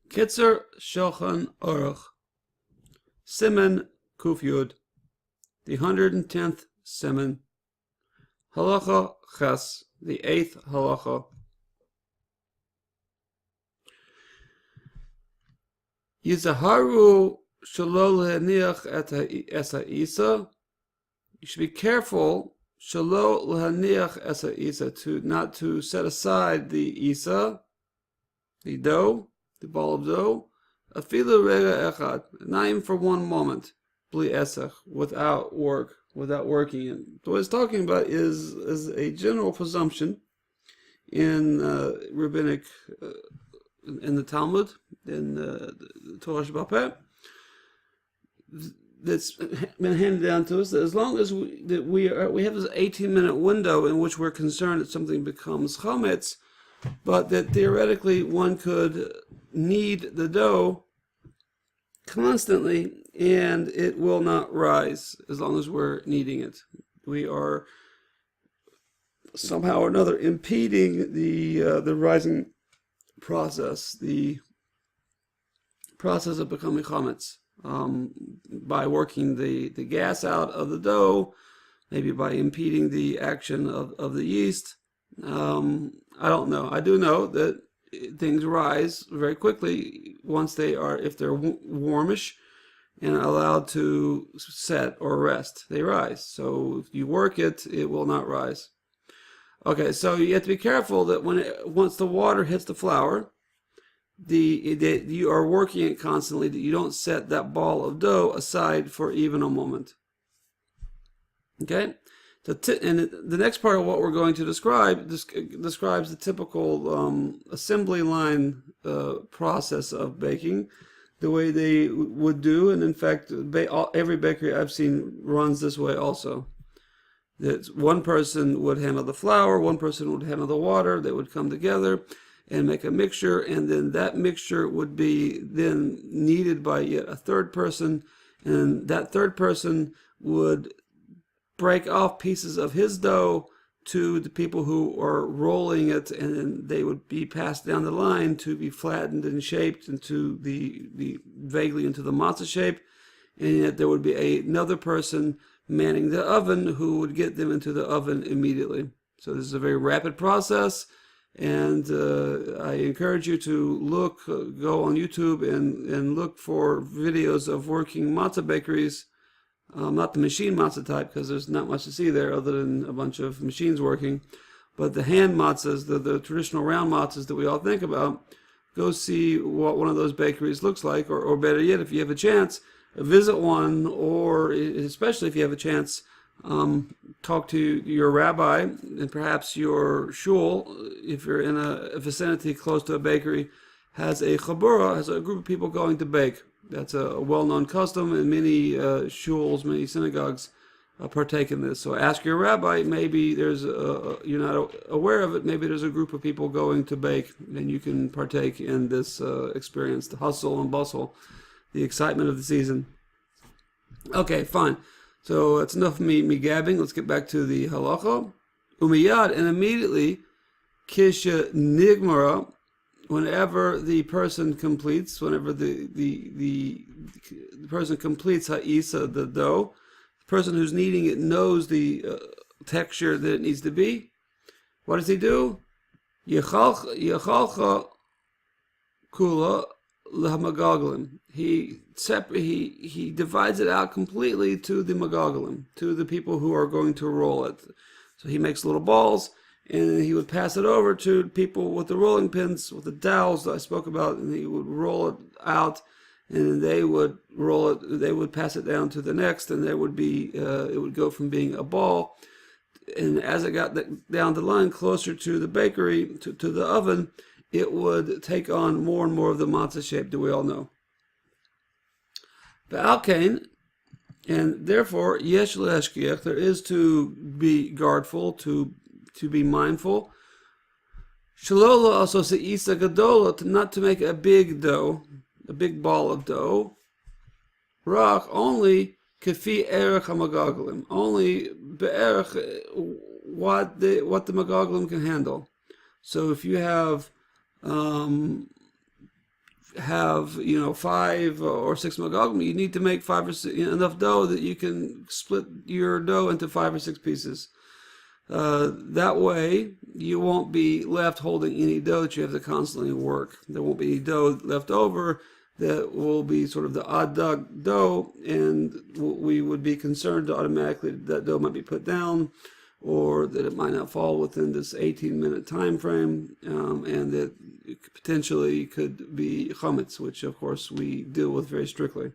Kitzur Shulchan Aruch, Siman Kuf Yud, the 110th Siman, Halacha Ches, the 8th Halacha. Yizaharu shelo lehaniach es ha'isa. You should be careful, shelo lehaniach es ha'isa, not to set aside the isa, the dough, the ball of dough, afilu rega echad, not even for one moment, bli esech, without working it. So what it's talking about is a general presumption in rabbinic, in the Talmud, in the Torah Sheba'al Peh, that's been handed down to us, that as long as we have this 18-minute window in which we're concerned that something becomes chametz, but that theoretically one could knead the dough constantly and it will not rise as long as we're kneading it. We are somehow or another impeding the rising process, the process of becoming chametz, by working the gas out of the dough, maybe by impeding the action of the yeast. I don't know. I do know that things rise very quickly once if they're warmish and allowed to set or rest, they rise. So if you work it, it will not rise. Okay, so you have to be careful that once the water hits the flour, you are working it constantly, that you don't set that ball of dough aside for even a moment. Okay? And the next part of what we're going to describe describes the typical assembly line process of baking, the way they would do, and in fact, every bakery I've seen runs this way also. That one person would handle the flour, one person would handle the water, they would come together and make a mixture, and then that mixture would be then kneaded by yet a third person, and that third person would break off pieces of his dough to the people who are rolling it, and then they would be passed down the line to be flattened and shaped into vaguely into the matzah shape, and yet there would be another person manning the oven who would get them into the oven immediately. So this is a very rapid process, and I encourage you to go on YouTube and look for videos of working matzah bakeries. Not the machine matzah type, because there's not much to see there other than a bunch of machines working, but the hand matzahs, the traditional round matzahs that we all think about. Go see what one of those bakeries looks like, or better yet, if you have a chance, visit one, or especially if you have a chance, talk to your rabbi and perhaps your shul, if you're in a vicinity close to a bakery, has a chabura, has a group of people going to bake. That's a well-known custom, and many shuls, many synagogues partake in this. So ask your rabbi, maybe you're not aware of it, maybe there's a group of people going to bake, and you can partake in this experience, the hustle and bustle, the excitement of the season. Okay, fine. So that's enough of me gabbing. Let's get back to the halacha. Umiyad, and immediately, kisha nigmara, whenever the person completes, whenever the person completes ha'isa, the dough, the person who's kneading it knows the texture that it needs to be. What does he do? Yechalcha kula lehamagaglim. He divides it out completely to the magaglim, to the people who are going to roll it. So he makes little balls, and he would pass it over to people with the rolling pins, with the dowels that I spoke about, and he would roll it out, and they would roll it. They would pass it down to the next, and it would go from being a ball. And as it got down the line, closer to the bakery, to the oven, it would take on more and more of the matzah shape that we all know. V'alkein, and therefore, yesh le'hashkiach, there is to be guardful, to be mindful. Shalola also se'isa gadola, not to make a big dough, a big ball of dough. Rach, only kefi erech hamagaglim, only be'erech, what the magaglim can handle. So if you have have 5 or 6 magogim, you need to make 5 or 6, enough dough that you can split your dough into 5 or 6 pieces. That way, you won't be left holding any dough that you have to constantly work. There won't be any dough left over that will be sort of the odd dough, and we would be concerned automatically that dough might be put down, or that it might not fall within this 18-minute time frame, and that it potentially could be chametz, which of course we deal with very strictly.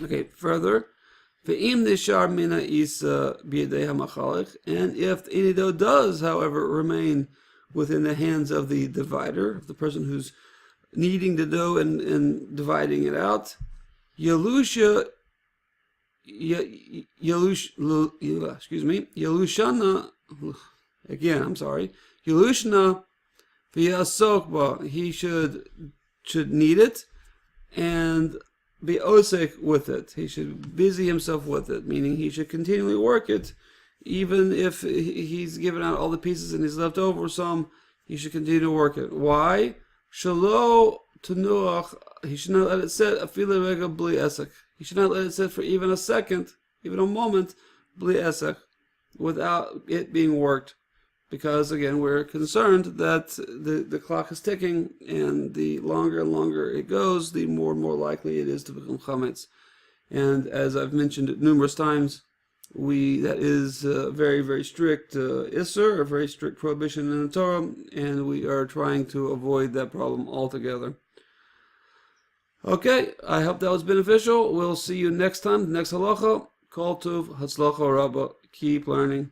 Okay, further, ve'im nishar mina isa b'yedei hamachalech, and if any dough does, however, remain within the hands of the divider, the person who's kneading the dough and dividing it out, Yalushana, Yalushna v'yasokba, he should knead it and be osek with it. He should busy himself with it, meaning he should continually work it, even if he's given out all the pieces and he's left over some, he should continue to work it. Why? Shalo tenuach, he should not let it sit afile rega bli esek. He should not let it sit for even a second, even a moment, bli esek, without it being worked. Because again, we're concerned that the clock is ticking, and the longer and longer it goes, the more and more likely it is to become chametz. And as I've mentioned numerous times, that is a very, very strict isser, a very strict prohibition in the Torah, and we are trying to avoid that problem altogether. Okay, I hope that was beneficial. We'll see you next time, the next halacha. Kol tuv, hatzlacha rabba. Keep learning.